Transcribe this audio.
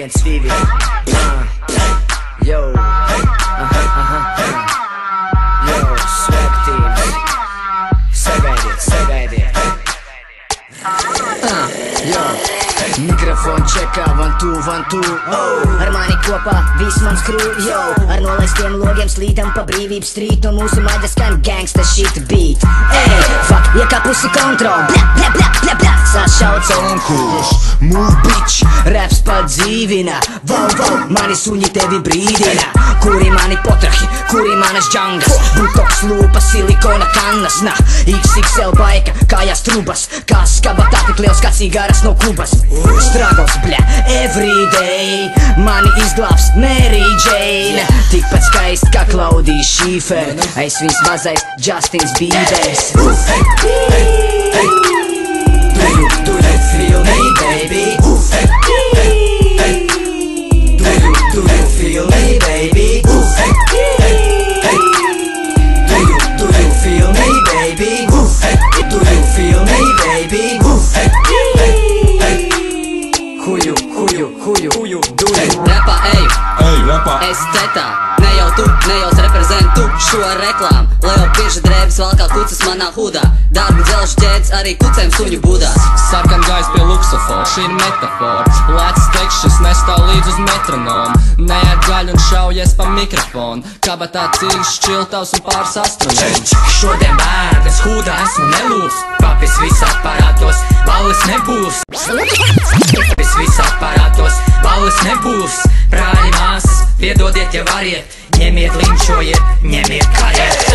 viens divi. Yo, Yo, swag teams. Sagaidiet. Yo, mikrofon čekā, 1, 2, 1, 2. Ar mani kopā viss mums krūj, yo. Ar nolaistiem logiem slīdam pa brīvības strīt. No mūsu maģa skan gangsta shit beat. Ej, fuck, iekāpusi kontrol. Bļa, sašauca un kurš. Move bitch, raps pat dzīvina. Wow, mani suņi tevi brīdina. Kuri mani potrahi, kuri manas džangas. Butoks, lūpa, silikona kannas. Nah, XXL baika, kājās trubas. Kā skabatā tik liels kā cigaras no Kubas. Stragos, bļa, everyday. Mani izglābs Mary Jane. Tikpat skaisti kā Klaudija Šīfer. Es vismazais Justins Bībers. Do you feel me, baby? Do you feel me, baby? Do you feel me, baby? Do you feel me, baby? Who you doing? Repa, ej, repa. es cetā. Ne jau tu, ne jau reprezentu šo reklām. Lai jau bieži drēbes valkā kucas manā hudā. Darbi dzelžu ķēdes arī kucēm suņu budās. Sarkan gais pie luksofora, šī ir metafora. Lēts tekšas nestāv līdz uz metronomu. Neēd gaļu un šaujies pa mikrofonu. Kabatā cīņš, šķiltavs un pāris astronoms. Šodien bērdes hudā esmu nelūs. Papis visā parātos, balles nebūs. Papis visā parātos, balles nebūs. Brāļi māsas, piedodiet, ja variet. Ņemiet, linčojiet, ņemiet, kariet.